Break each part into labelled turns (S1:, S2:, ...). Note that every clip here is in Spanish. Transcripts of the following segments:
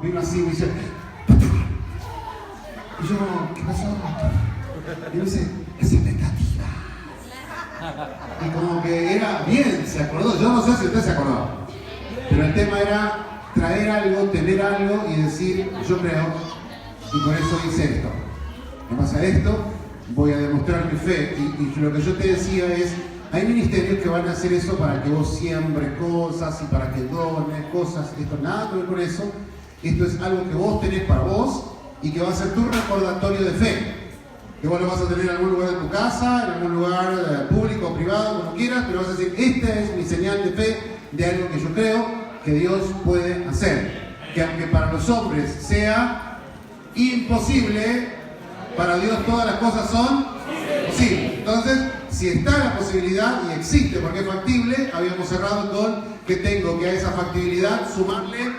S1: vino así y me dice, y yo, ¿qué pasó? Y me dice, es expectativa. Y como que era bien, se acordó. Yo no sé si usted se acordó, pero el tema era traer algo, tener algo y decir, yo creo, y por eso hice esto. En base a esto, voy a demostrar mi fe. Y lo que yo te decía es, hay ministerios que van a hacer eso para que vos siembres cosas y para que dones cosas. Esto nada que ver con eso. Esto es algo que vos tenés para vos y que va a ser tu recordatorio de fe. Que vos lo vas a tener en algún lugar de tu casa, en algún lugar público o privado, como quieras, pero vas a decir, esta es mi señal de fe de algo que yo creo que Dios puede hacer. Que aunque para los hombres sea imposible, para Dios todas las cosas son posibles. Entonces, si está la posibilidad, y existe porque es factible, habíamos cerrado con que tengo que a esa factibilidad sumarle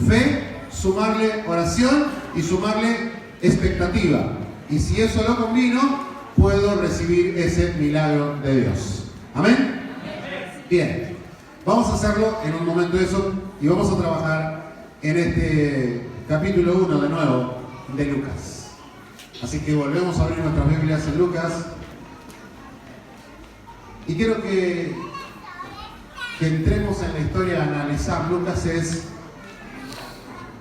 S1: fe, sumarle oración y sumarle expectativa. Y si eso lo combino, puedo recibir ese milagro de Dios. ¿Amén? Bien, vamos a hacerlo en un momento eso y vamos a trabajar en este capítulo 1 de nuevo de Lucas. Así que volvemos a abrir nuestras Biblias en Lucas. Y quiero que entremos en la historia a analizar. Lucas es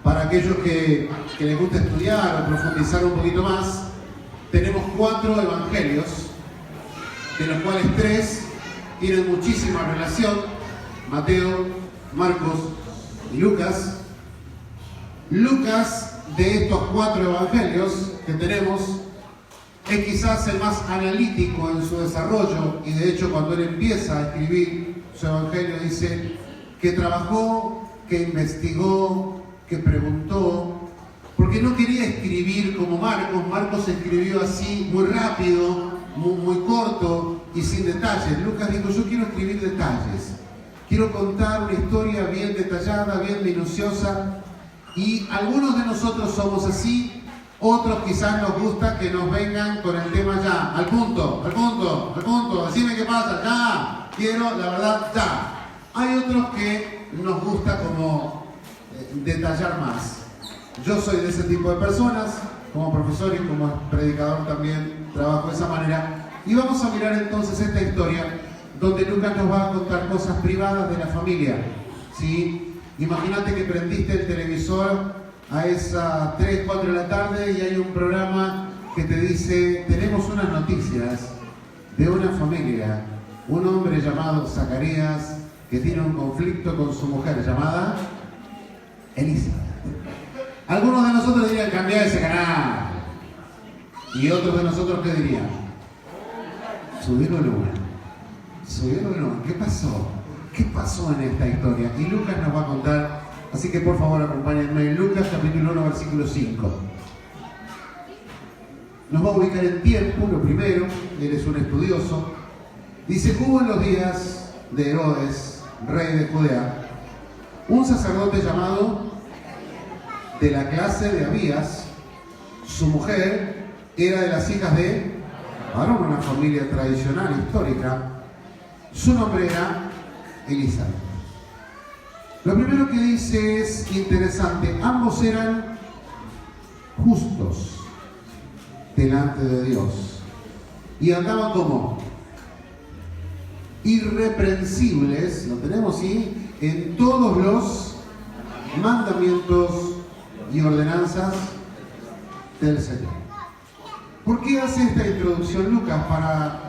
S1: para aquellos que les gusta estudiar o profundizar un poquito más. Tenemos 4 evangelios, de los cuales 3 tienen muchísima relación: Mateo, Marcos y Lucas. Lucas, de estos 4 evangelios que tenemos, es quizás el más analítico en su desarrollo, y de hecho cuando él empieza a escribir su evangelio dice que trabajó, que investigó, que preguntó, porque no quería escribir como Marcos. Marcos escribió así muy rápido, muy corto y sin detalles. Lucas dijo, yo quiero escribir detalles, quiero contar una historia bien detallada, bien minuciosa, y algunos de nosotros somos así. Otros quizás nos gusta que nos vengan con el tema ya, al punto, decime qué pasa, ya, quiero la verdad ya. Hay otros que nos gusta como detallar más. Yo soy de ese tipo de personas, como profesor y como predicador también trabajo de esa manera. Y vamos a mirar entonces esta historia donde Lucas nos va a contar cosas privadas de la familia, ¿sí? Imagínate que prendiste el televisor a esas 3, 4 de la tarde y hay un programa que te dice, tenemos unas noticias de una familia, un hombre llamado Zacarías que tiene un conflicto con su mujer llamada Elizabeth. Algunos de nosotros dirían, cambiar ese canal. Y otros de nosotros, ¿qué dirían? Subirlo luna. ¿Qué pasó? ¿Qué pasó en esta historia? Y Lucas nos va a contar. Así que por favor acompáñenme en Lucas capítulo 1 versículo 5. Nos va a ubicar en tiempo, lo primero. Él es un estudioso. Dice, hubo en los días de Herodes, rey de Judea, un sacerdote llamado de la clase de Abías. Su mujer era de las hijas de Aarón, una familia tradicional, histórica. Su nombre era Elizabeth. Lo primero que dice es interesante. Ambos eran justos delante de Dios y andaban como irreprensibles, lo tenemos, ¿sí?, en todos los mandamientos y ordenanzas del Señor. ¿Por qué hace esta introducción Lucas? Para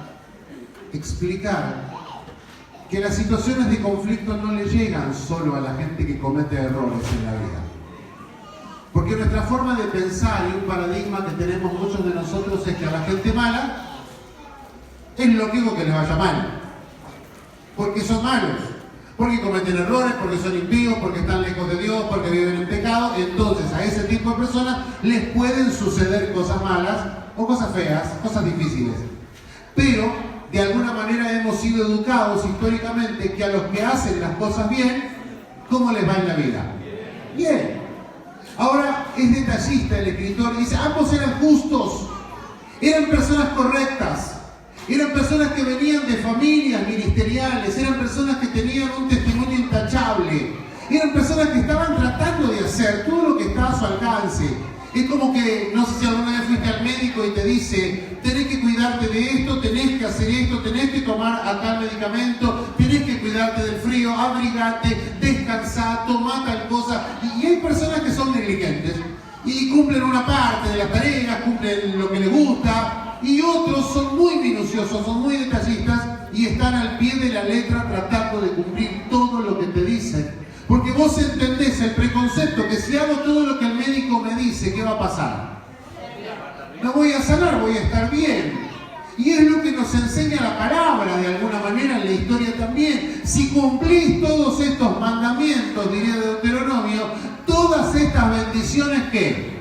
S1: explicar que las situaciones de conflicto no le llegan solo a la gente que comete errores en la vida. Porque nuestra forma de pensar y un paradigma que tenemos muchos de nosotros es que a la gente mala es lógico que le vaya mal. Porque son malos, porque cometen errores, porque son impíos, porque están lejos de Dios, porque viven en pecado. Entonces a ese tipo de personas les pueden suceder cosas malas o cosas feas, cosas difíciles. Pero de alguna manera hemos sido educados históricamente que a los que hacen las cosas bien, ¿cómo les va en la vida? Bien. Ahora es detallista el escritor y dice, ambos eran justos, eran personas correctas, eran personas que venían de familias ministeriales, eran personas que tenían un testimonio intachable, eran personas que estaban tratando de hacer todo lo que su alcance. Es como que, no sé si alguna vez fuiste al médico y te dice, tenés que cuidarte de esto, tenés que hacer esto, tenés que tomar acá el medicamento, tenés que cuidarte del frío, abrigate, descansar, tomar tal cosa. Y hay personas que son negligentes y cumplen una parte de las tareas, cumplen lo que les gusta, y otros son muy minuciosos, son muy detallistas y están al pie de la letra tratando de cumplir todo lo que te dicen. Porque vos entendés el preconcepto que si hago todo lo que el médico me dice, ¿qué va a pasar? No voy a sanar, voy a estar bien. Y es lo que nos enseña la palabra, de alguna manera, en la historia también. Si cumplís todos estos mandamientos, diría Deuteronomio, todas estas bendiciones, ¿qué?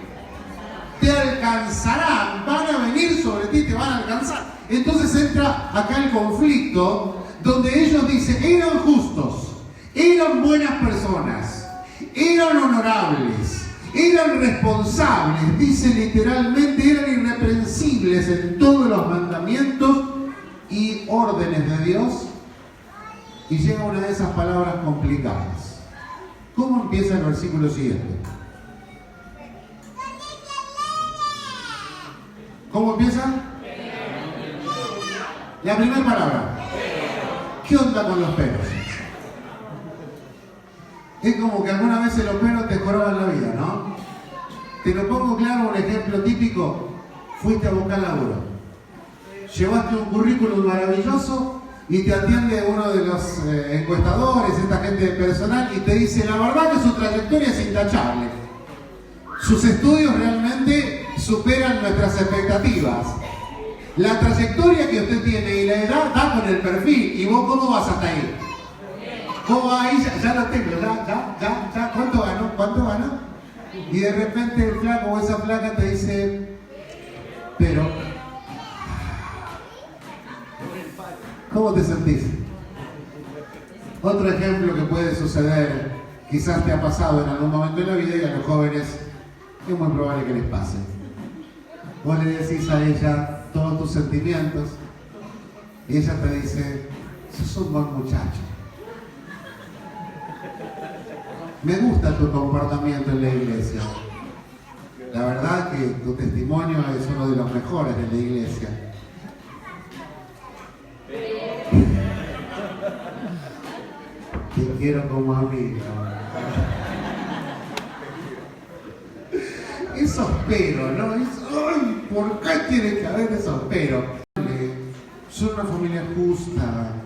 S1: Te alcanzarán, van a venir sobre ti, te van a alcanzar. Entonces entra acá el conflicto, donde ellos dicen, eran justos, eran buenas personas, eran honorables, eran responsables, dice literalmente, eran irreprensibles en todos los mandamientos y órdenes de Dios. Y llega una de esas palabras complicadas. ¿Cómo empieza el versículo siguiente? ¿Cómo empieza? La primera palabra. ¿Qué onda con los peros? Es como que algunas veces los peros te joroban la vida, ¿no? Te lo pongo claro, un ejemplo típico. Fuiste a buscar laburo. Llevaste un currículum maravilloso y te atiende uno de los encuestadores, esta gente de personal, y te dice, la verdad que su trayectoria es intachable. Sus estudios realmente superan nuestras expectativas. La trayectoria que usted tiene y la edad da con el perfil. ¿Y vos cómo vas hasta ahí? ¿Cómo va ahí? Ya lo tengo, ya. ¿Cuánto ganó? Y de repente el flaco o esa flaca te dice, pero, ¿cómo te sentís? Otro ejemplo que puede suceder, quizás te ha pasado en algún momento de la vida y a los jóvenes es muy probable que les pase. Vos le decís a ella todos tus sentimientos y ella te dice, sos un buen muchacho. Me gusta tu comportamiento en la iglesia. La verdad que tu testimonio es uno de los mejores de la iglesia. Te quiero como amiga. Esos peros, ¿no? ¡Ay! ¿Por qué tiene que haber esos peros? Son una familia justa.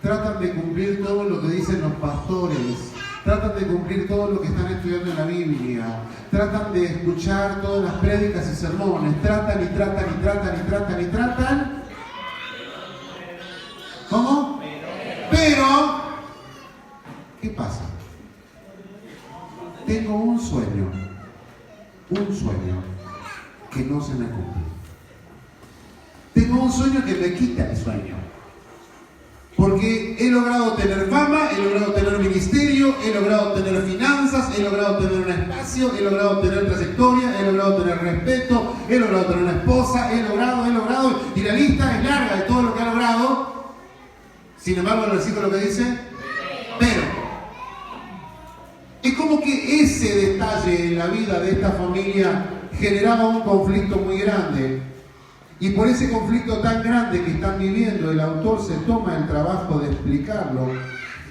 S1: Tratan de cumplir todo lo que dicen los pastores. Tratan de cumplir todo lo que están estudiando en la Biblia. Tratan de escuchar todas las prédicas y sermones. Tratan. ¿Cómo? Pero, ¿qué pasa? Tengo un sueño que no se me cumple. Tengo un sueño que me quita el sueño. Porque he logrado tener fama, he logrado tener ministerio, he logrado tener finanzas, he logrado tener un espacio, he logrado tener trayectoria, he logrado tener respeto, he logrado tener una esposa, he logrado, y la lista es larga de todo lo que ha logrado. Sin embargo, el versículo que dice, pero. Es como que ese detalle en la vida de esta familia generaba un conflicto muy grande. Y por ese conflicto tan grande que están viviendo, el autor se toma el trabajo de explicarlo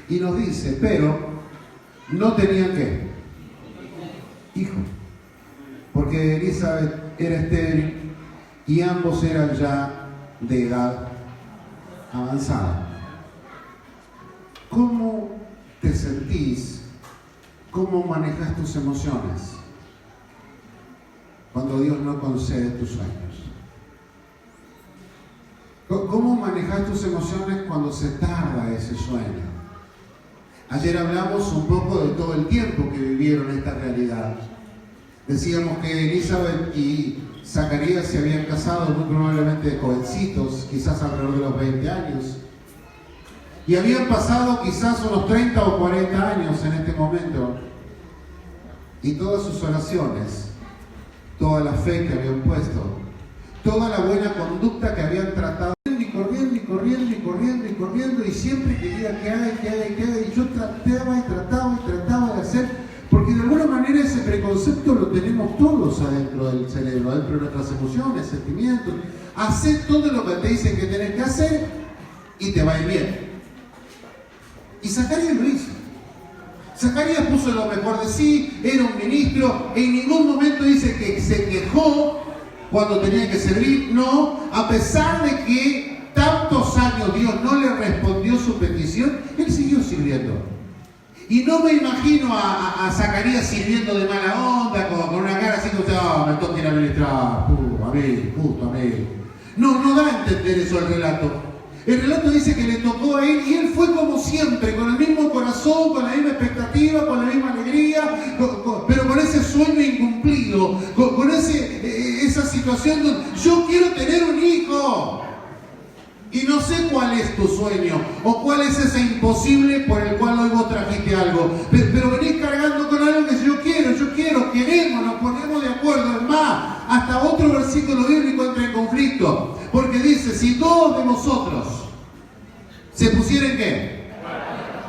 S1: y nos dice, pero no tenían ¿qué? Hijo. Porque Elizabeth era estéril y ambos eran ya de edad avanzada. ¿Cómo te sentís? ¿Cómo manejas tus emociones cuando Dios no concede tus sueños? ¿Cómo manejas tus emociones cuando se tarda ese sueño? Ayer hablamos un poco de todo el tiempo que vivieron esta realidad. Decíamos que Elizabeth y Zacarías se habían casado muy probablemente de jovencitos, quizás alrededor de los 20 años. Y habían pasado quizás unos 30 o 40 años en este momento. Y todas sus oraciones, toda la fe que habían puesto, toda la buena conducta que habían tratado, corriendo, y siempre quería que haga, y yo trataba de hacer, porque de alguna manera ese preconcepto concepto lo tenemos todos adentro del cerebro, adentro de nuestras emociones, sentimientos. Hacé todo lo que te dicen que tenés que hacer y te va a ir bien. Y Zacarías lo hizo. Zacarías puso lo mejor de sí, era un ministro, en ningún momento dice que se quejó cuando tenía que servir, no, a pesar de que tantos años Dios no le respondió su petición, él siguió sirviendo. Y no me imagino a Zacarías sirviendo de mala onda, con una cara así como, me toca ir a ministrar, a mí, justo a mí. No da a entender eso el relato. El relato dice que le tocó a él y él fue como siempre, con el mismo corazón, con la misma expectativa, con la misma alegría, pero con ese sueño incumplido, con esa situación donde yo quiero tener un hijo. Y no sé cuál es tu sueño o cuál es ese imposible por el cual hoy vos trajiste algo. Pero venís cargando con algo que yo quiero, queremos, nos ponemos de acuerdo. Es más, hasta otro versículo bíblico entra en conflicto. Porque dice, si todos de vosotros se pusieran ¿qué?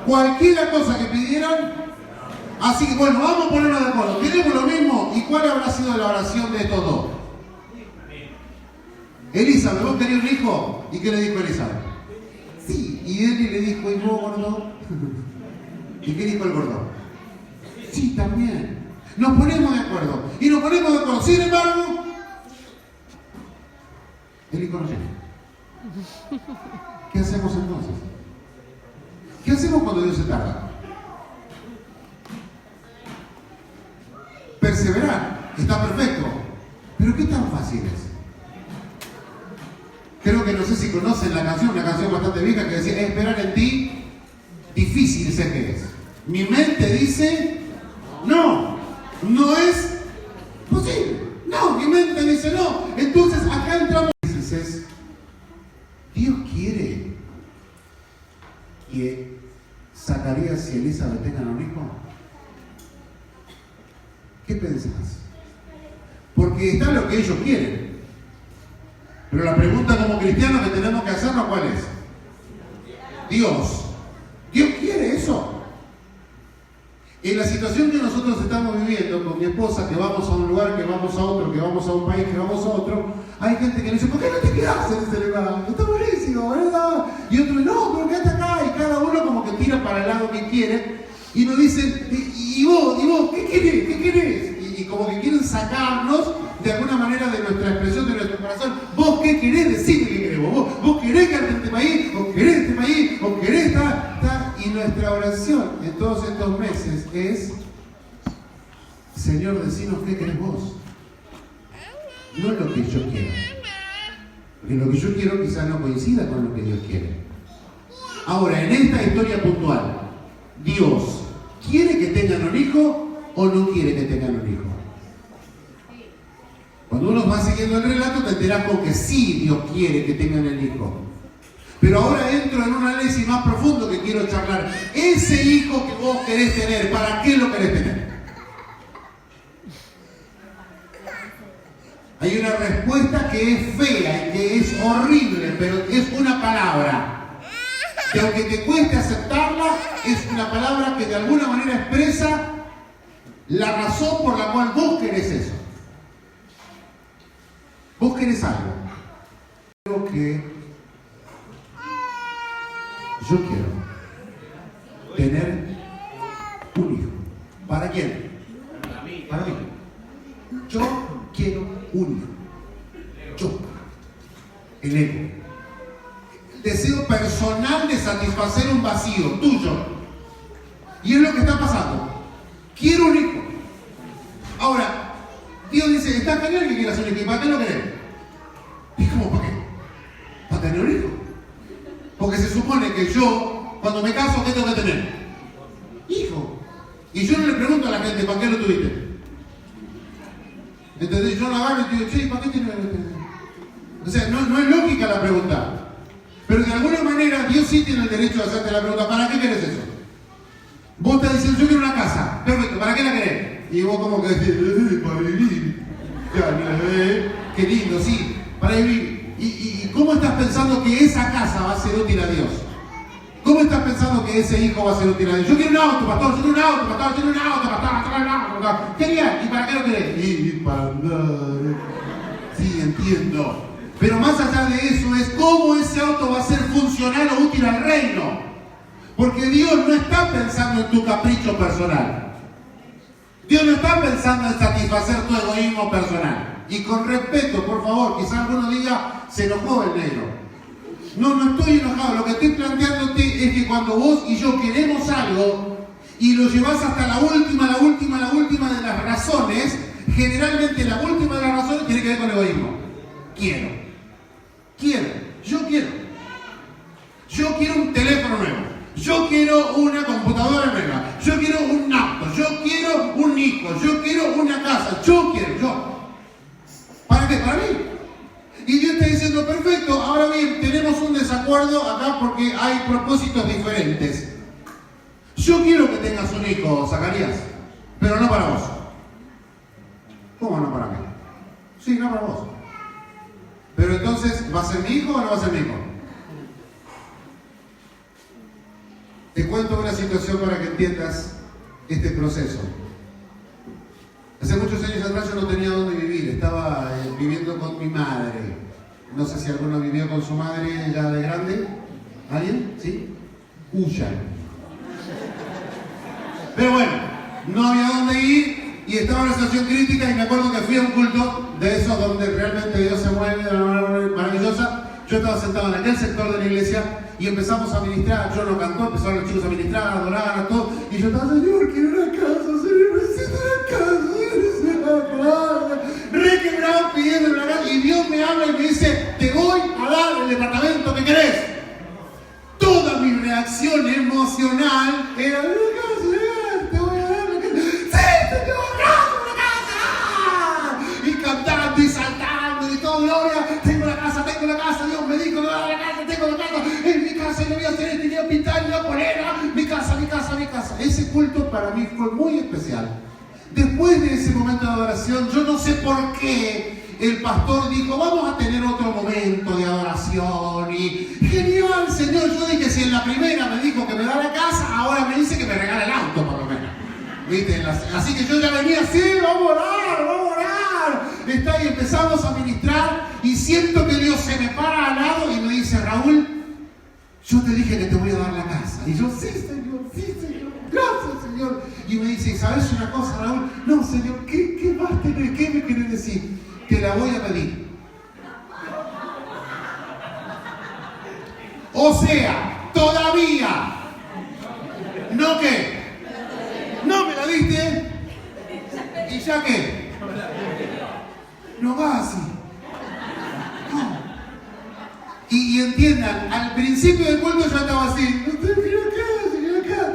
S1: Cualquier cosa que pidieran. Así que bueno, vamos a ponernos de acuerdo. ¿Queremos lo mismo? ¿Y cuál habrá sido la oración de estos dos? Elizabeth, ¿vos querías un hijo? ¿Y qué le dijo Elizabeth? Sí. Y él le dijo, ¿y vos, gordo? ¿Y qué dijo el gordo? Sí, también. Nos ponemos de acuerdo. Y nos ponemos de acuerdo. Sin embargo, el hijo no llega. ¿Qué hacemos entonces? ¿Qué hacemos cuando Dios se tarda? Perseverar. Está perfecto. Pero ¿qué tan fácil es? Creo que no sé si conocen la canción, una canción bastante vieja que decía, esperar en ti, difícil sé que es. Mi mente dice, no es posible. No, mi mente dice no. Entonces acá entramos y dices, Dios quiere que Zacarías y Elizabeth tengan un hijo. ¿Qué pensás? Porque está lo que ellos quieren. Pero la pregunta como cristianos que tenemos que hacernos, ¿cuál es? Dios quiere eso. En la situación que nosotros estamos viviendo con mi esposa, que vamos a un lugar, que vamos a otro, que vamos a un país, que vamos a otro, hay gente que le dice, ¿por qué no te quedas en ese lugar? Está buenísimo, ¿verdad? Y otro, no, pero quédate acá. Y cada uno como que tira para el lado que quiere. Y nos dicen, ¿y vos, qué querés? Y como que quieren sacarnos de alguna manera de nuestra expresión, de nuestro corazón. ¿Vos qué querés? Decime qué querés. ¿Vos querés quedarte en este país? ¿O querés este país? ¿O querés estar? Y nuestra oración en todos estos meses es, Señor, decinos qué querés vos. No lo que yo quiero. Porque lo que yo quiero quizás no coincida con lo que Dios quiere. Ahora, en esta historia puntual, ¿Dios quiere que tengan un hijo o no quiere que tengan un hijo? Cuando uno va siguiendo el relato te enterás con que sí Dios quiere que tengan el hijo. Pero ahora entro en un análisis más profundo que quiero charlar. Ese hijo que vos querés tener, ¿para qué lo querés tener? Hay una respuesta que es fea y que es horrible, pero es una palabra. Que aunque te cueste aceptarla, es una palabra que de alguna manera expresa la razón por la cual vos querés eso. Vos querés algo. Creo que yo quiero tener un hijo. ¿Para quién? Para mí. Yo quiero un hijo. Yo. El ego. El deseo personal de satisfacer un vacío tuyo. Y es lo que está pasando. Quiero un hijo. Ahora, Dios dice, está genial que quieras un hijo. ¿Y para qué lo querés? ¿Y cómo para qué? ¿Para tener un hijo? Porque se supone que yo, cuando me caso, ¿qué tengo que tener? Hijo. Y yo no le pregunto a la gente, ¿para qué lo tuviste? ¿Entendés? Yo lo agarro y digo, che, ¿para qué tienes? O sea, no es lógica la pregunta. Pero de alguna manera, Dios sí tiene el derecho de hacerte la pregunta, ¿para qué querés eso? Vos estás diciendo, yo quiero una casa. Perfecto, ¿para qué la querés? Y vos como que decís, para vivir. Qué lindo, sí, para vivir. ¿Y cómo estás pensando que esa casa va a ser útil a Dios? ¿Cómo estás pensando que ese hijo va a ser útil a Dios? Yo quiero un auto, pastor, yo quiero un auto, pastor, yo quiero un auto, pastor, yo quiero un auto, pastor. Genial, ¿y para qué lo querés? Y para andar. Sí, entiendo. Pero más allá de eso es cómo ese auto va a ser funcional o útil al reino. Porque Dios no está pensando en tu capricho personal. Dios no está pensando en satisfacer tu egoísmo personal. Y con respeto, por favor, quizás alguno diga, se enojó el negro. No estoy enojado. Lo que estoy planteándote es que cuando vos y yo queremos algo y lo llevas hasta la última de las razones, generalmente la última de las razones tiene que ver con egoísmo. Yo quiero un teléfono nuevo. Yo quiero una computadora nueva. Yo quiero un auto. Yo quiero un hijo. Yo quiero una casa. Yo. ¿Para qué? Para mí. Y Dios está diciendo, perfecto, ahora bien, tenemos un desacuerdo acá porque hay propósitos diferentes. Yo quiero que tengas un hijo, Zacarías, pero no para vos. ¿Cómo no para mí? Sí, no para vos. Pero entonces, ¿va a ser mi hijo o no va a ser mi hijo? Te cuento una situación para que entiendas este proceso. Hace muchos años atrás yo no tenía dónde vivir, estaba viviendo con mi madre. No sé si alguno vivió con su madre ya de grande. ¿Alguien? ¿Sí? Huyan. Pero bueno, no había dónde ir y estaba en una situación crítica y me acuerdo que fui a un culto de esos donde realmente Dios se mueve de una manera maravillosa. Yo estaba sentado en aquel sector de la iglesia y empezamos a ministrar. Yo no cantó, empezaron los chicos a ministrar, a adorar, a todo. Y yo estaba, Señor, quiero una casa, Señor, necesito una casa, necesito una casa. Re quebrado pidiendo una casa. Y Dios me habla y me dice, te voy a dar el departamento que querés. Toda mi reacción emocional era, una casa, te voy a dar una casa. ¡Sí, te voy a dar una casa! Y cantando y saltando y todo, gloria. Tengo la casa, Dios me dijo, me va a dar la casa, tengo la casa, en mi casa y le voy a hacer este, voy a pintar, voy a poner, mi casa. Ese culto para mí fue muy especial. Después de ese momento de adoración, yo no sé por qué el pastor dijo, vamos a tener otro momento de adoración y genial, Señor. Yo dije, si en la primera me dijo que me da la casa, ahora me dice que me regala el auto, por lo menos. ¿Viste? Así que yo ya venía así, vamos a orar. Está ahí, empezamos a ministrar y siento que Dios se me para al lado y me dice, Raúl, yo te dije que te voy a dar la casa. Y yo, sí, Señor, gracias, Señor. Y me dice, ¿sabes una cosa, Raúl? No, Señor, ¿qué más tenés? ¿Qué me querés decir? Te la voy a pedir. O sea, todavía. ¿No qué? ¿No me la diste? ¿Y ya qué? No va así. No. Y entiendan, al principio del culto yo estaba así.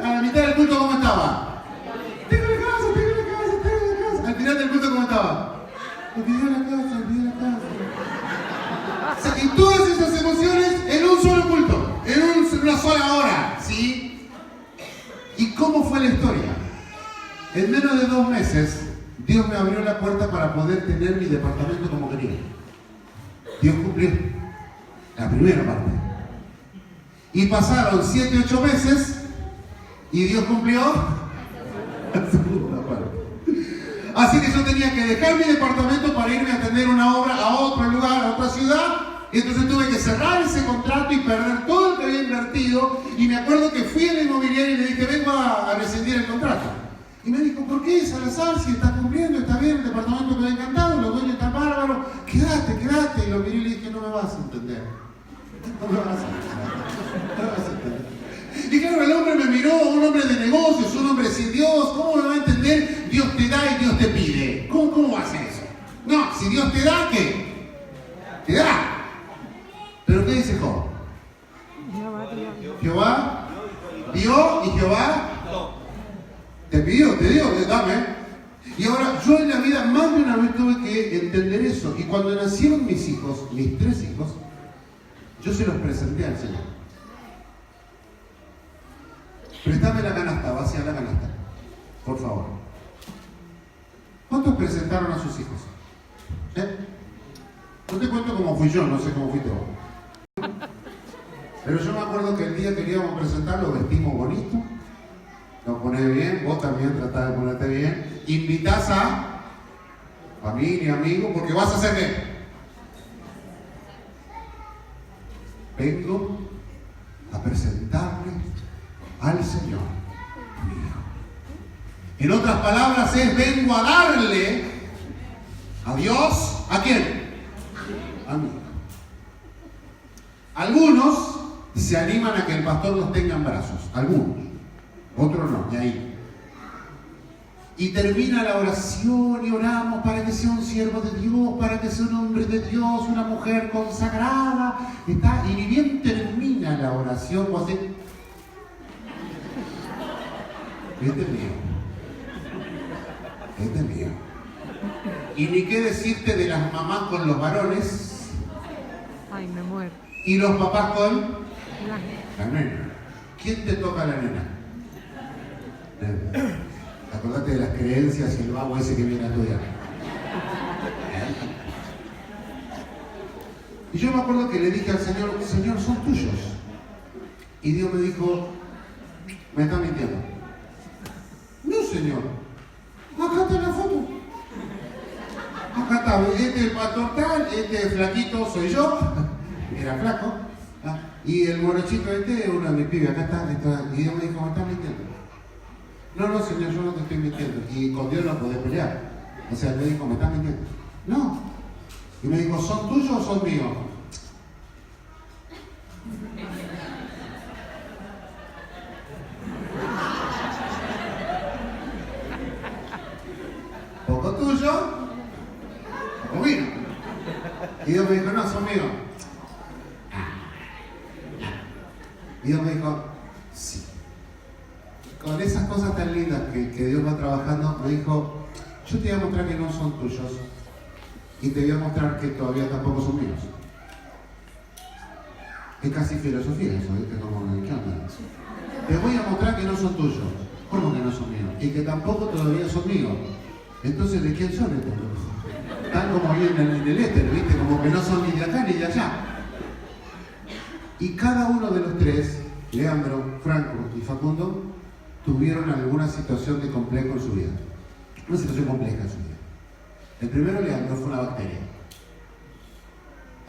S1: A la mitad del culto, ¿cómo estaba? Tengo la casa. Al final del culto, ¿cómo estaba? Me pidió la casa. O sea, y todas esas emociones en un solo culto, en una sola hora, ¿sí? ¿Y cómo fue la historia? En menos de 2 meses, Dios me abrió la puerta para poder tener mi departamento como quería. Dios cumplió la primera parte. Y pasaron 7, 8 meses y Dios cumplió la segunda parte. Así que yo tenía que dejar mi departamento para irme a atender una obra a otro lugar, a otra ciudad. Y entonces tuve que cerrar ese contrato y perder todo lo que había invertido. Y me acuerdo que fui a la inmobiliaria y le dije, vengo a rescindir el contrato. Y me dijo, ¿por qué, Salazar? Si está cumpliendo, está bien, el departamento me ha encantado, los dueños están bárbaros, quédate. Y lo miré y le dije, no me vas a entender. No me vas a entender. Y claro, el hombre me miró, un hombre de negocios, un hombre sin Dios, ¿cómo me va a entender? Dios te da y Dios te pide. ¿Cómo hace eso? No, si Dios te da, ¿qué? Te da. ¿Pero qué dice Job? Jehová dio y Jehová te pidió, te dio, dame. Y ahora yo en la vida más de una vez tuve que entender eso. Y cuando nacieron mis hijos, mis 3 hijos, yo se los presenté al Señor. Préstame la canasta, vacía la canasta, por favor. ¿Cuántos presentaron a sus hijos? No te cuento cómo fui yo, no sé cómo fuiste vos. Pero yo me acuerdo que el día que íbamos a presentar lo vestimos bonito, lo ponés bien, vos también tratás de ponerte bien, invitás a familia, amigos, porque vas a hacer qué. Vengo a presentarle al Señor, mi hijo. En otras palabras es, vengo a darle a Dios, ¿a quién? A mí. Algunos se animan a que el pastor los tenga en brazos, algunos, otros no, y ahí. Y termina la oración y oramos para que sea un siervo de Dios, para que sea un hombre de Dios, una mujer consagrada. Está, y ni bien termina la oración, vos haces... Este es mío. Este es mío. Y ni qué decirte de las mamás con los varones.
S2: Ay, me muero.
S1: Y los papás con la nena. ¿Quién te toca la nena? Acordate de las creencias y el vago ese que viene a estudiar. Y yo me acuerdo que le dije al Señor, Señor, son tuyos. Y Dios me dijo, me está mintiendo. No, Señor. Acá está la foto. Acá está, este es el pastor tal, este flaquito soy yo. Era flaco. Y el morochito este es uno de mis pibes. Acá está. Y Dios me dijo, me está mintiendo. No, no, Señor, yo no te estoy mintiendo. Y con Dios no podés pelear. O sea, me dijo, ¿me estás mintiendo? No. Y me dijo, ¿son tuyos o son míos? Poco tuyo, poco mío. Y Dios me dijo, no, son míos. Y Dios me dijo, sí. Con esas cosas tan lindas que Dios va trabajando, me dijo, yo te voy a mostrar que no son tuyos y te voy a mostrar que todavía tampoco son míos. Es casi filosofía eso, ¿viste? Como, ¿qué onda? Te voy a mostrar que no son tuyos. ¿Cómo que no son míos? Y que tampoco todavía son míos. Entonces, ¿de quién son estos? Están como ahí en el éter, ¿viste? Como que no son ni de acá ni de allá. Y cada uno de los tres, Leandro, Franco y Facundo, tuvieron alguna situación de complejo en su vida. Una situación compleja en su vida. El primero, Leandro, fue una bacteria.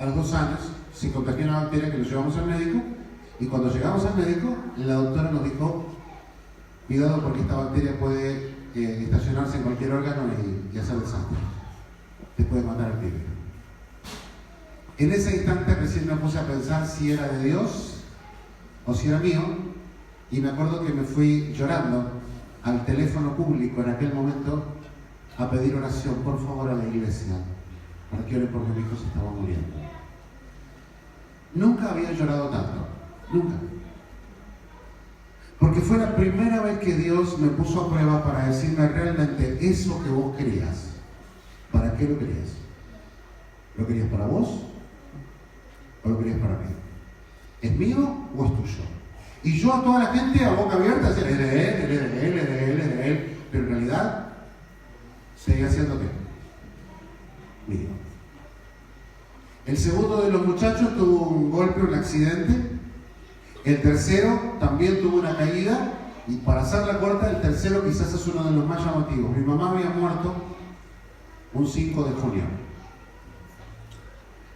S1: A los 2 años se contagió una bacteria que lo llevamos al médico, y cuando llegamos al médico, la doctora nos dijo, cuidado porque esta bacteria puede estacionarse en cualquier órgano y hacer desastre. Te puede matar al pibe. En ese instante recién me puse a pensar si era de Dios o si era mío, y me acuerdo que me fui llorando al teléfono público en aquel momento a pedir oración, por favor, a la iglesia, para que oren porque mi hijo se estaba muriendo. Nunca había llorado tanto, nunca. Porque fue la primera vez que Dios me puso a prueba para decirme realmente eso que vos querías. ¿Para qué lo querías? ¿Lo querías para vos o lo querías para mí? ¿Es mío o es tuyo? Y yo a toda la gente a boca abierta decía, es de él, es de él, es de él, es de él. Pero en realidad, seguía siendo qué? Mío. El segundo de los muchachos tuvo un golpe, un accidente. El tercero también tuvo una caída. Y para hacer la corta, el tercero quizás es uno de los más llamativos. Mi mamá había muerto un 5 de junio.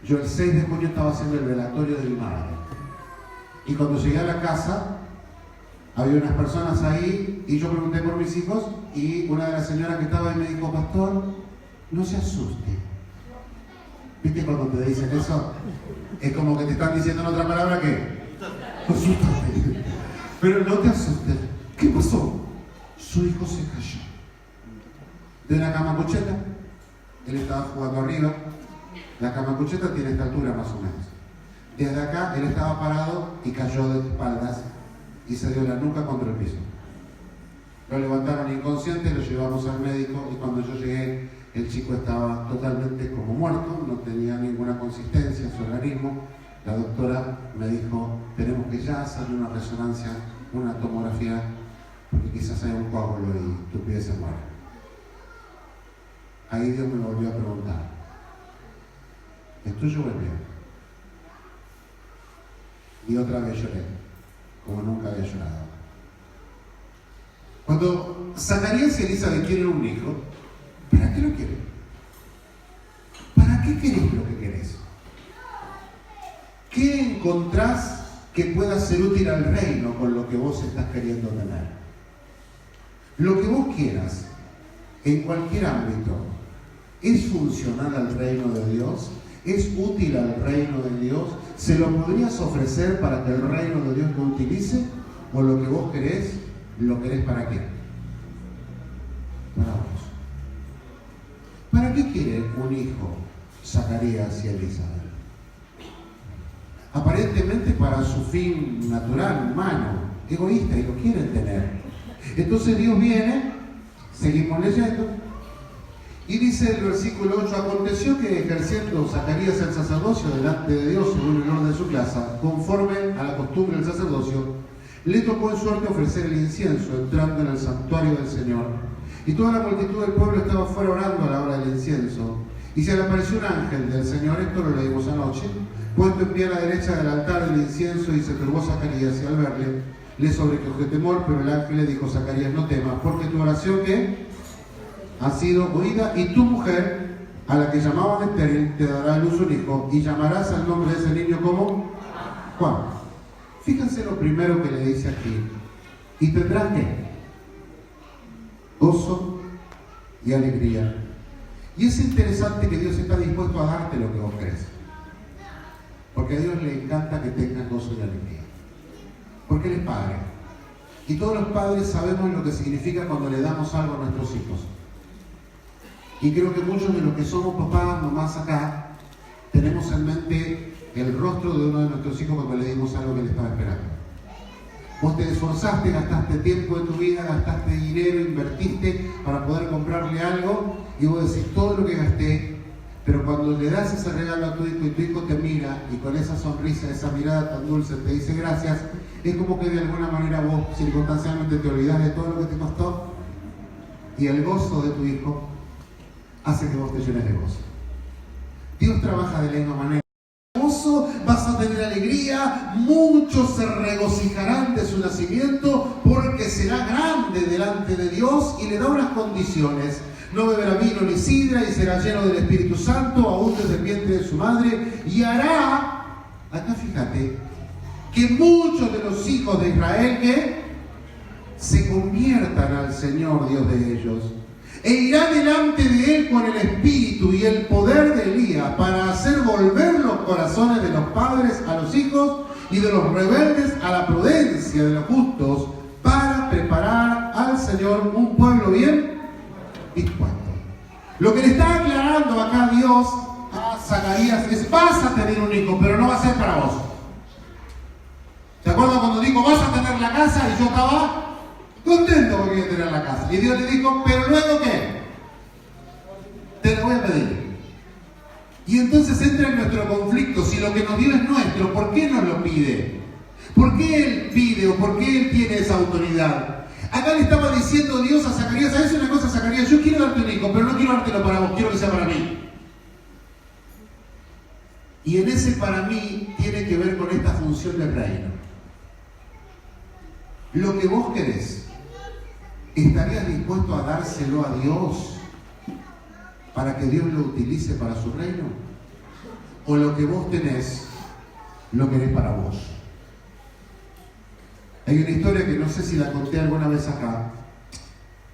S1: Yo el 6 de junio estaba haciendo el velatorio de mi madre. Y cuando llegué a la casa, había unas personas ahí y yo pregunté por mis hijos y una de las señoras que estaba ahí me dijo, pastor, no se asuste. ¿Viste cuando te dicen eso? Es como que te están diciendo en otra palabra que asústate. Pero no te asustes. ¿Qué pasó? Su hijo se cayó de una cama cucheta. Él estaba jugando arriba. La cama cucheta tiene esta altura más o menos. Desde acá él estaba parado y cayó de espaldas y se dio la nuca contra el piso. Lo levantaron inconsciente, lo llevamos al médico y cuando yo llegué el chico estaba totalmente como muerto, no tenía ninguna consistencia en su organismo. La doctora me dijo, tenemos que ya hacerle una resonancia, una tomografía, porque quizás haya un coágulo y tu pibe se muere. Ahí Dios me volvió a preguntar, ¿es tuyo o es mío? Y otra vez lloré, como nunca había llorado. Cuando Zacarías y Elizabeth quieren un hijo, ¿para qué lo quieren? ¿Para qué querés lo que querés? ¿Qué encontrás que pueda ser útil al reino con lo que vos estás queriendo tener? Lo que vos quieras, en cualquier ámbito, ¿es funcional al reino de Dios? ¿Es útil al reino de Dios? ¿Se lo podrías ofrecer para que el reino de Dios lo utilice? ¿O lo que vos querés, lo querés para qué? Para vos. ¿Para qué quiere un hijo Zacarías y Elizabeth? Aparentemente para su fin natural, humano, egoísta, y lo quieren tener. Entonces Dios viene, seguimos leyendo, y dice el versículo 8, aconteció que ejerciendo Zacarías el sacerdocio delante de Dios según el orden de su casa, conforme a la costumbre del sacerdocio, le tocó en suerte ofrecer el incienso entrando en el santuario del Señor. Y toda la multitud del pueblo estaba fuera orando a la hora del incienso. Y se le apareció un ángel del Señor, esto lo leímos anoche, puesto en pie a la derecha del altar del incienso, y se turbó Zacarías, y al verle, le sobrecogió temor, pero el ángel le dijo: Zacarías, no temas, porque tu oración que ha sido oída, y tu mujer, a la que llamaban estéril, te dará a luz un hijo, y llamarás al nombre de ese niño como Juan. Fíjense lo primero que le dice aquí. Y tendrás ¿qué? Gozo y alegría. Y es interesante que Dios está dispuesto a darte lo que vos querés. Porque a Dios le encanta que tengas gozo y alegría. Porque Él es Padre. Y todos los padres sabemos lo que significa cuando le damos algo a nuestros hijos. Y creo que muchos de los que somos papás, mamás acá, tenemos en mente el rostro de uno de nuestros hijos cuando le dimos algo que le estaba esperando. Vos te esforzaste, gastaste tiempo de tu vida, gastaste dinero, invertiste para poder comprarle algo, y vos decís todo lo que gasté, pero cuando le das ese regalo a tu hijo y tu hijo te mira y con esa sonrisa, esa mirada tan dulce te dice gracias, es como que de alguna manera vos circunstancialmente te olvidás de todo lo que te costó, y el gozo de tu hijo hace que vos te llenes de gozo. Dios trabaja de la misma manera. Gozo, vas a tener alegría, muchos se regocijarán de su nacimiento, porque será grande delante de Dios, y le da unas condiciones: no beberá vino ni sidra, y será lleno del Espíritu Santo, aún desde el vientre de su madre, y hará, acá fíjate, que muchos de los hijos de Israel que se conviertan al Señor Dios de ellos. E irá delante de él con el espíritu y el poder de Elías, para hacer volver los corazones de los padres a los hijos, y de los rebeldes a la prudencia de los justos, para preparar al Señor un pueblo bien dispuesto. Lo que le está aclarando acá Dios a Zacarías es: vas a tener un hijo, pero no va a ser para vos. ¿Te acuerdas cuando dijo vas a tener la casa? Y yo estaba contento porque iba a tener la casa. Y Dios le dijo: pero luego ¿qué? Te lo voy a pedir. Y entonces entra en nuestro conflicto. Si lo que nos dio es nuestro, ¿por qué nos lo pide? ¿Por qué Él pide o por qué Él tiene esa autoridad? Acá le estaba diciendo Dios a Zacarías: ¿sabes una cosa, Zacarías? Yo quiero darte un hijo, pero no quiero dártelo para vos, quiero que sea para mí. Y en ese para mí tiene que ver con esta función del reino. Lo que vos querés, ¿estarías dispuesto a dárselo a Dios para que Dios lo utilice para su reino? ¿O lo que vos tenés, lo querés para vos? Hay una historia que no sé si la conté alguna vez acá.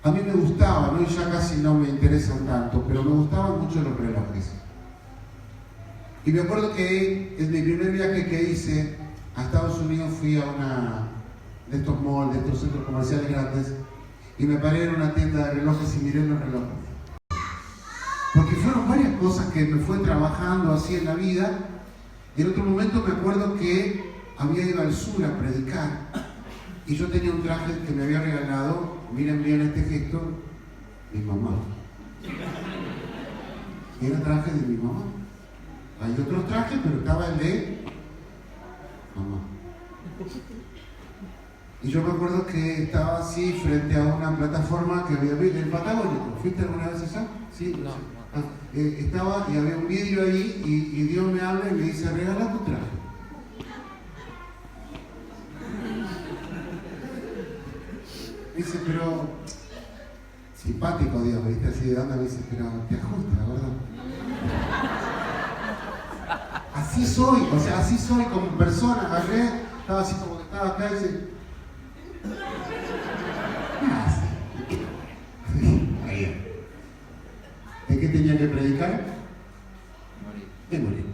S1: A mí me gustaba, ¿no? Y ya casi no me interesan tanto, pero me gustaban mucho los relojes. Y me acuerdo que en mi primer viaje que hice a Estados Unidos fui a una de estos malls, de estos centros comerciales grandes, y me paré en una tienda de relojes y miré los relojes. Porque fueron varias cosas que me fue trabajando así en la vida. Y en otro momento me acuerdo que había ido al sur a predicar, y yo tenía un traje que me había regalado, miren bien este gesto, mi mamá. Y era traje de mi mamá. Hay otros trajes, pero estaba el de mamá. Y yo me acuerdo que estaba así frente a una plataforma que había visto, el Patagónico. ¿Fuiste alguna vez allá? Sí.
S3: No.
S1: Estaba y había un vidrio ahí, y Dios me habla y me dice: regala tu traje. dice, pero simpático Dios, ¿viste? Así de onda me dice, pero te ajusta, ¿verdad? Así soy, o sea, así soy como persona. Agarré, estaba así como que estaba acá y dice, ¿de qué tenía que predicar? De morir.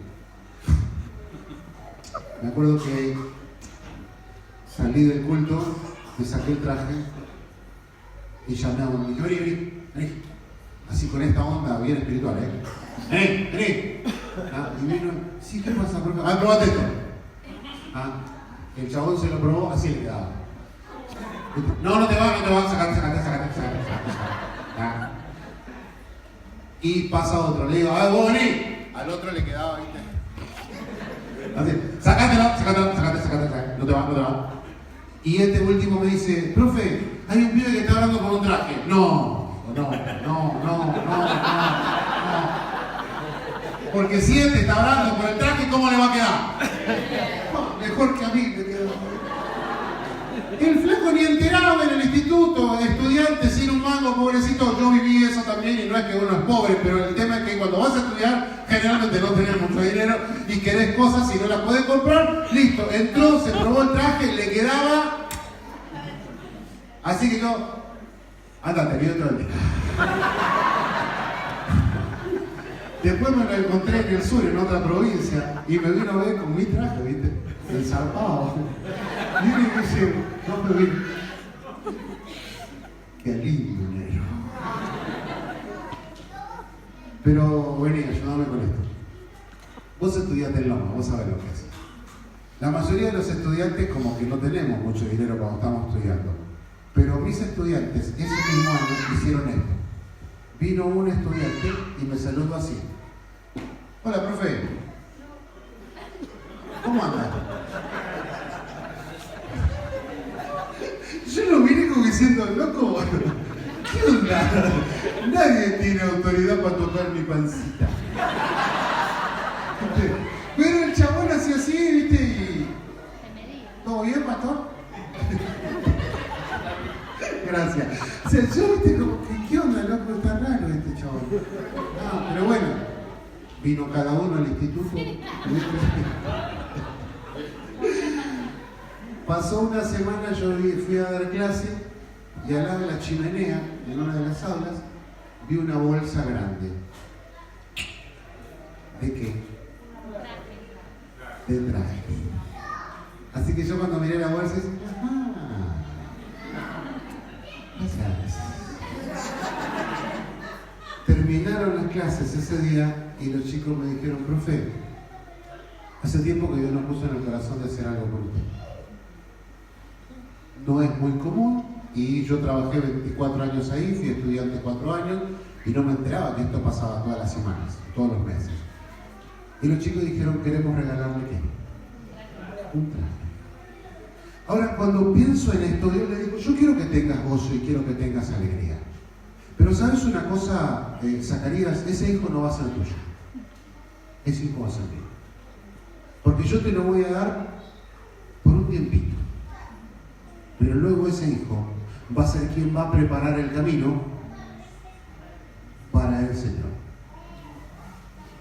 S1: Me acuerdo que salí del culto, me saqué el traje y llamé a un amigo, vení. Así con esta onda bien espiritual, vení. Y vino, sí, ¿qué pasa? Probate esto. El chabón se lo probó, así le quedaba. No te va, sacate. Y pasa otro, le digo, vos vení. Al otro le quedaba, ¿viste? Así, sacátelo, no te va. Y este último me dice, profe, hay un pibe que está hablando con un traje. No. Porque si este está hablando con el traje, ¿cómo le va a quedar? Mejor que a mí me quedó. El flaco ni enterado en el instituto, estudiante sin un mango, pobrecito. Yo viví eso también y no es que uno es pobre, pero el tema es que cuando vas a estudiar, generalmente no tenés mucho dinero y querés cosas y no las podés comprar. Listo, entró, se probó el traje, le quedaba. Así que yo, ándate, vi otro día. Después me lo encontré en el sur, en otra provincia, y me vino a ver con mi traje, ¿viste? El zarpado. Y me dice, no me vi. Qué lindo, negro. Pero, vení, ayúdame con esto. Vos estudiaste en Loma, vos sabés lo que es. La mayoría de los estudiantes como que no tenemos mucho dinero cuando estamos estudiando. Pero mis estudiantes, ese mismo año, hicieron esto. Vino un estudiante y me saludó así. Hola, profe. ¿Cómo anda? Yo lo miré como diciendo, loco, ¿qué onda? Nadie tiene autoridad para tocar mi pancita. Pero el chabón hacía así, ¿viste? Y... ¿todo bien, pastor? Gracias. O sea, yo, ¿viste? Como, ¿qué onda, loco? Está raro este chabón. No, pero bueno, vino cada uno al instituto. Pasó una semana, yo fui a dar clase y al lado de la chimenea, en una de las aulas, vi una bolsa grande. ¿De qué? De traje. Así que yo cuando miré la bolsa dije, terminaron las clases ese día y los chicos me dijeron, profe, hace tiempo que Dios nos puso en el corazón de hacer algo por usted. No es muy común y yo trabajé 24 años ahí, fui estudiante 4 años y no me enteraba que esto pasaba todas las semanas, todos los meses. Y los chicos dijeron, queremos regalarle ¿qué? Un traje. Ahora, cuando pienso en esto, Dios le digo, yo quiero que tengas gozo y quiero que tengas alegría. Pero ¿sabes una cosa, Zacarías? Ese hijo no va a ser tuyo. Ese hijo va a ser mío. Porque yo te lo voy a dar por un tiempito. Pero luego ese hijo va a ser quien va a preparar el camino para el Señor.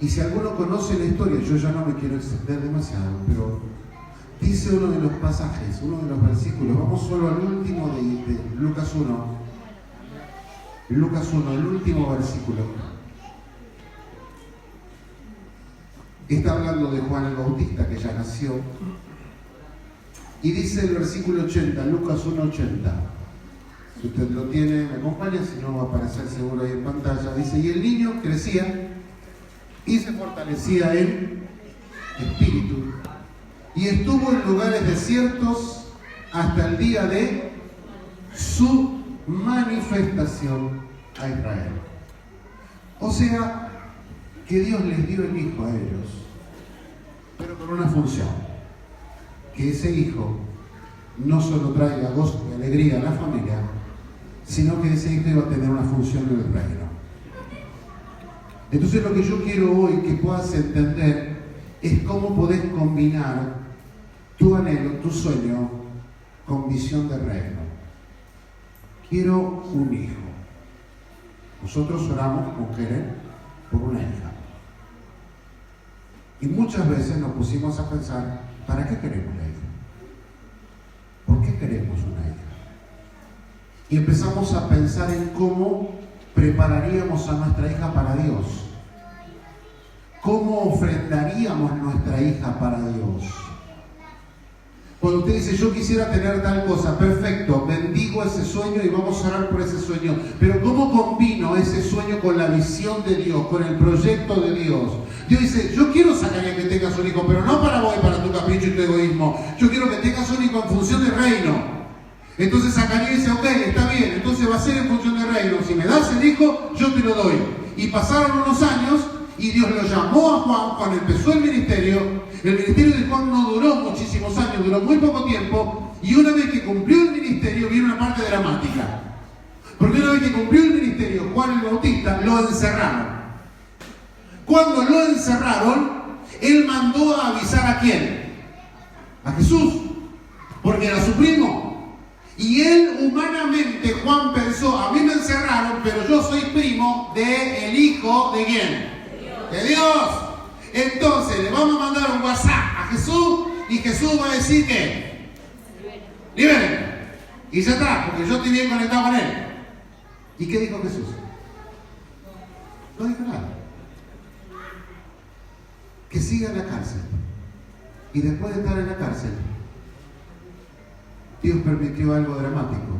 S1: Y si alguno conoce la historia, yo ya no me quiero extender demasiado, pero dice uno de los pasajes, uno de los versículos, vamos solo al último de Lucas 1. Lucas 1, el último versículo. Está hablando de Juan el Bautista, que ya nació. Y dice el versículo 80, Lucas 1, 80. Si usted lo tiene, me acompaña, si no va a aparecer seguro ahí en pantalla. Dice, y el niño crecía y se fortalecía en espíritu. Y estuvo en lugares desiertos hasta el día de su manifestación a Israel. O sea, que Dios les dio el hijo a ellos, pero con una función. Que ese hijo no solo traiga gozo y alegría a la familia, sino que ese hijo iba a tener una función en el reino. Entonces lo que yo quiero hoy que puedas entender es cómo podés combinar tu anhelo, tu sueño, con visión de reino. quiero un hijo. Nosotros oramos con Keren por una hija. Y muchas veces nos pusimos a pensar, ¿para qué queremos la hija? ¿Por qué queremos una hija? Y empezamos a pensar en cómo prepararíamos a nuestra hija para Dios. ¿Cómo ofrendaríamos nuestra hija para Dios? Cuando usted dice, yo quisiera tener tal cosa, perfecto, bendigo ese sueño y vamos a orar por ese sueño. Pero ¿cómo combino ese sueño con la visión de Dios, con el proyecto de Dios? Dios dice, yo quiero, Zacarías, que tengas un hijo, pero no para vos y para tu capricho y tu egoísmo. Yo quiero que tengas un hijo en función del reino. Entonces Zacarías dice, ok, está bien, entonces va a ser en función del reino. Si me das el hijo, yo te lo doy. Y pasaron unos años y Dios lo llamó a Juan. Juan empezó el ministerio. El ministerio de Juan no duró muchísimos años, duró muy poco tiempo. Y una vez que cumplió el ministerio, viene una parte dramática. Porque una vez que cumplió el ministerio, Juan el Bautista, lo encerraron. Cuando lo encerraron, él mandó a avisar ¿a quién? A Jesús, porque era su primo. Y él humanamente, Juan pensó, a mí me encerraron, pero yo soy primo del hijo ¿de quién? De Dios. Entonces le vamos a mandar un WhatsApp a Jesús y Jesús va a decir que liberen. Y ya está, porque yo estoy bien conectado con él. ¿Y qué dijo Jesús? No dijo nada. Que siga en la cárcel. Y después de estar en la cárcel, Dios permitió algo dramático.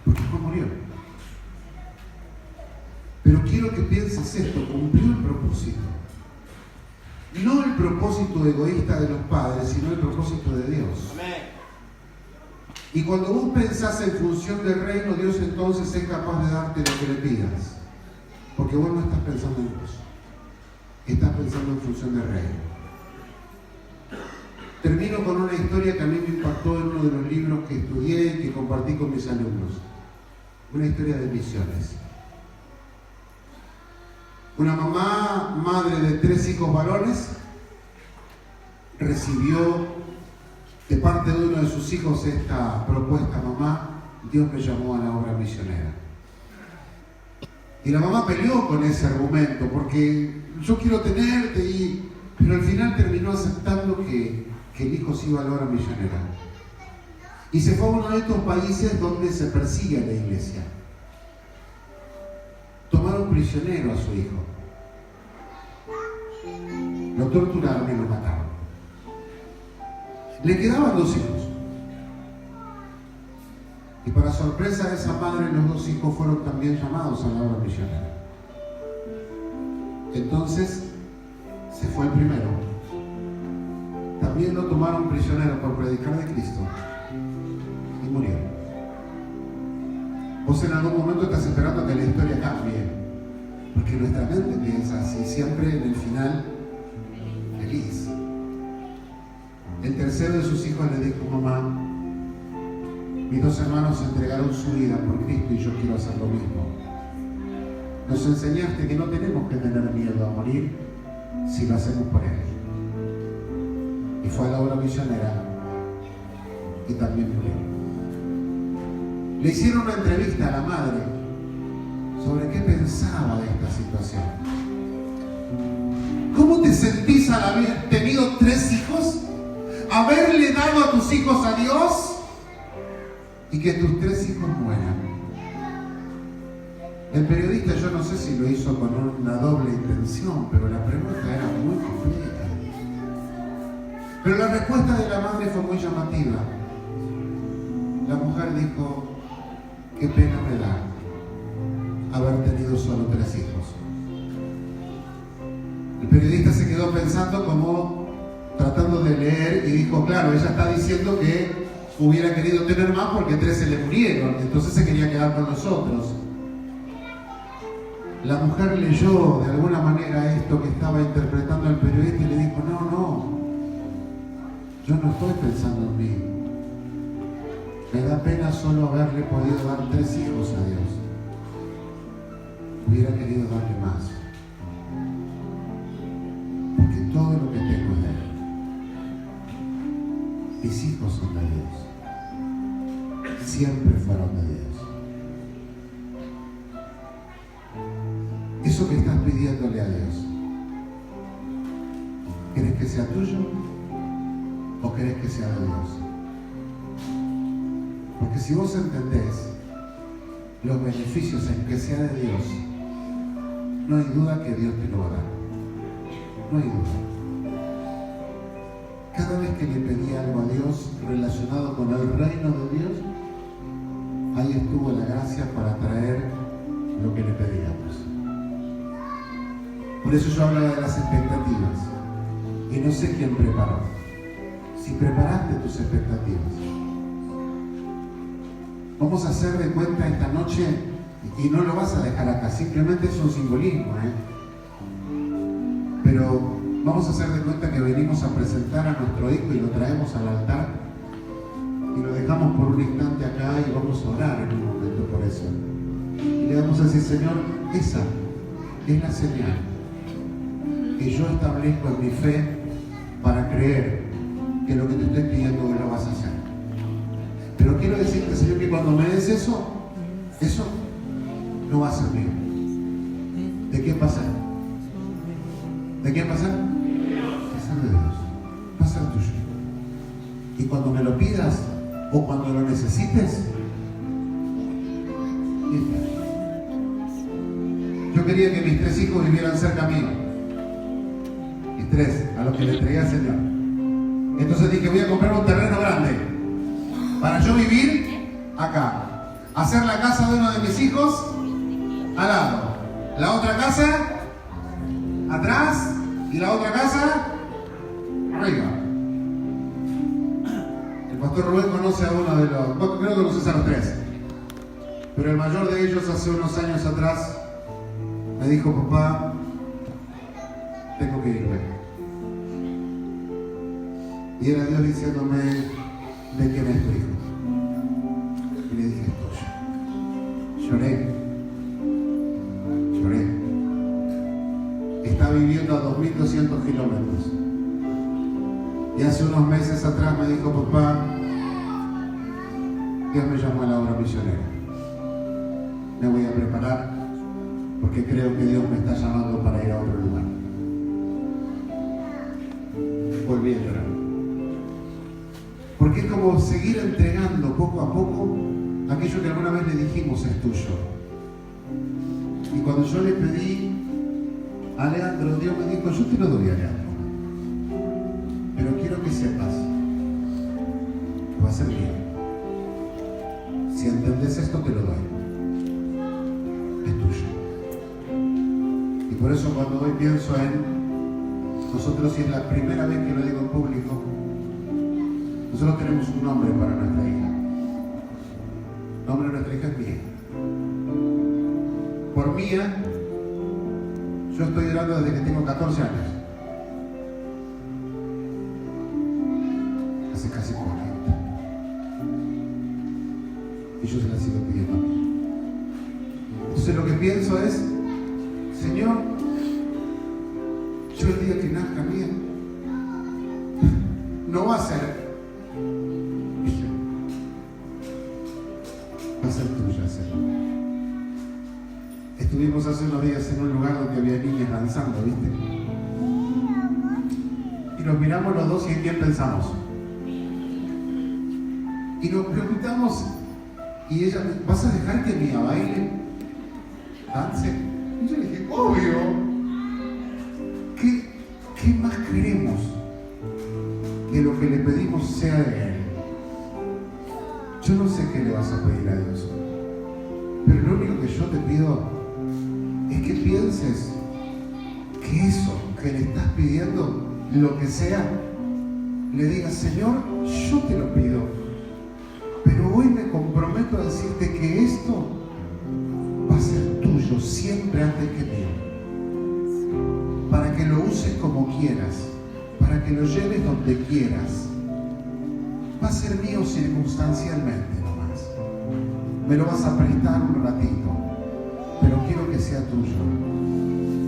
S1: Porque Juan murió. Pero quiero que pienses esto, cumplió el propósito. No el propósito egoísta de los padres, sino el propósito de Dios. Amén. Y cuando vos pensás en función del reino, Dios entonces es capaz de darte lo que le pidas. Porque vos no estás pensando en vos. Estás pensando en función del reino. Termino con una historia que a mí me impactó en uno de los libros que estudié y que compartí con mis alumnos. Una historia de misiones. Una mamá, madre de 3 hijos varones, recibió de parte de uno de sus hijos esta propuesta: mamá, Dios me llamó a la obra misionera. Y la mamá peleó con ese argumento, porque yo quiero tenerte, pero al final terminó aceptando que el hijo se iba a la obra misionera. Y se fue a uno de estos países donde se persigue a la iglesia. Tomaron prisionero a su hijo. Lo torturaron y lo mataron. Le quedaban 2 hijos. Y para sorpresa de esa madre, los 2 hijos fueron también llamados a la obra misionera. Entonces, se fue el primero. También lo tomaron prisionero por predicar de Cristo. Y murió. Vos en algún momento estás esperando que la historia cambie. Porque nuestra mente piensa así, siempre en el final feliz. El tercero de sus hijos le dijo: mamá, mis 2 hermanos entregaron su vida por Cristo y yo quiero hacer lo mismo. Nos enseñaste que no tenemos que tener miedo a morir si lo hacemos por Él. Y fue a la obra misionera y también murió. Le hicieron una entrevista a la madre sobre qué pensaba de esta situación. ¿Cómo te sentís al haber tenido 3 hijos? ¿Haberle dado a tus hijos a Dios? Y que tus 3 hijos mueran. El periodista, yo no sé si lo hizo con una doble intención, pero la pregunta era muy completa. Pero la respuesta de la madre fue muy llamativa. La mujer dijo: qué pena me da haber tenido solo 3 hijos. El periodista se quedó pensando, como tratando de leer, y dijo: claro, ella está diciendo que hubiera querido tener más porque 3 se le murieron, entonces se quería quedar con nosotros. La mujer leyó de alguna manera esto que estaba interpretando el periodista y le dijo: no, yo no estoy pensando en mí. Me da pena solo haberle podido dar 3 hijos a Dios. Hubiera querido darle más. Porque todo lo que tengo es de Él. Mis hijos son de Dios. siempre fueron de Dios. Eso que estás pidiéndole a Dios, ¿querés que sea tuyo o querés que sea de Dios? Porque si vos entendés los beneficios en que sea de Dios, no hay duda que Dios te lo va a dar. No hay duda. Cada vez que le pedí algo a Dios relacionado con el reino de Dios, ahí estuvo la gracia para traer lo que le pedíamos. Por eso yo hablaba de las expectativas. Y no sé quién preparó. Si preparaste tus expectativas. Vamos a hacer de cuenta esta noche, y no lo vas a dejar acá, simplemente es un simbolismo, pero vamos a hacer de cuenta que venimos a presentar a nuestro hijo y lo traemos al altar y lo dejamos por un instante acá y vamos a orar en un momento por eso. Y le vamos a decir, Señor, esa es la señal que yo establezco en mi fe para creer que lo que te estoy pidiendo lo vas a hacer. Pero quiero decirte, Señor, que cuando me des eso no va a ser mío. ¿De qué pasa? ¿De qué pasa? Va a ser de Dios. Va a ser tuyo. Y cuando me lo pidas o cuando lo necesites, yo quería que mis 3 hijos vivieran cerca mío. Mis 3, a los que le entregué al Señor. Entonces dije, voy a comprar un terreno grande para yo vivir acá. Hacer la casa de uno de mis hijos al lado. La otra casa atrás y la otra casa arriba. El pastor Rubén conoce a uno de los... Bueno, creo que conoces a los 3. Pero el mayor de ellos hace unos años atrás me dijo, papá, tengo que irme. Y era Dios diciéndome, ¿de quién es tu hijo? Y le dije, es tuyo. Lloré. Está viviendo a 2.200 kilómetros. Y hace unos meses atrás me dijo, papá, Dios me llamó a la obra misionera. Me voy a preparar porque creo que Dios me está llamando para ir a otro lugar. Volví a llorar. Porque es como seguir entregando poco a poco aquello que alguna vez le dijimos es tuyo. Y cuando yo le pedí a Leandro, Dios me dijo, yo te lo doy a Leandro. Pero quiero que sepas que va a ser mío. Si entendés esto, te lo doy. Es tuyo. Y por eso cuando hoy pienso en nosotros, y es la primera vez que lo digo en público, nosotros tenemos un nombre para nuestra hija. El nombre de nuestra hija es Mía. Por Mía, yo estoy orando desde que tengo 14 años. Hace casi 40. Y yo se la sigo pidiendo a mí. Entonces lo que pienso es, Señor, yo el día que nazca Mía, no va a ser mía, va a ser tuya, Señor. Estuvimos hace unos días en un lugar donde había niñas danzando, ¿viste? Y nos miramos los dos y en quién pensamos. Y nos preguntamos, y ella, ¿vas a dejar que Mía baile? ¿Dance? Y yo le dije, obvio. ¿Qué más queremos que lo que le pedimos sea de Él? Yo no sé qué le vas a pedir a Dios, pero lo único que yo te pido es que pienses que eso que le estás pidiendo, lo que sea, le digas, Señor, yo te lo pido, pero hoy me comprometo a decirte que esto va a ser tuyo siempre antes que mío, para que lo uses como quieras, para que lo lleves donde quieras. Va a ser mío circunstancialmente nomás. Me lo vas a prestar un ratito, pero quiero que sea tuyo.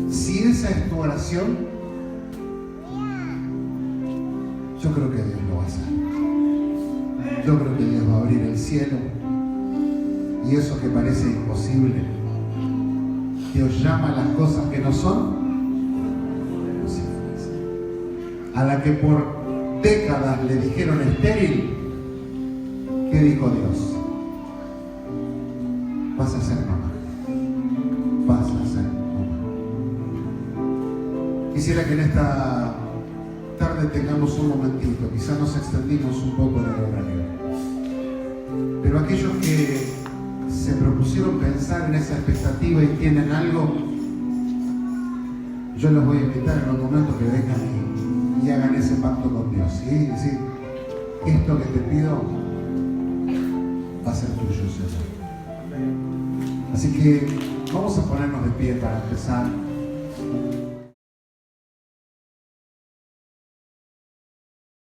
S1: Si esa es tu oración, yo creo que Dios lo va a hacer. Yo creo que Dios va a abrir el cielo y eso que parece imposible, Dios llama a las cosas que no son posibles. A la que por décadas le dijeron estéril, ¿qué dijo Dios? Vas a ser mamá. Vas a ser mamá. Quisiera que en esta tarde tengamos un momentito, quizás nos extendimos un poco en el horario, pero aquellos que se propusieron pensar en esa expectativa y tienen algo, yo los voy a invitar en un momento que vengan y hagan ese pacto con Dios, ¿sí? Decir, esto que te pido va a ser tuyo, Señor. Así que vamos a ponernos de pie para empezar.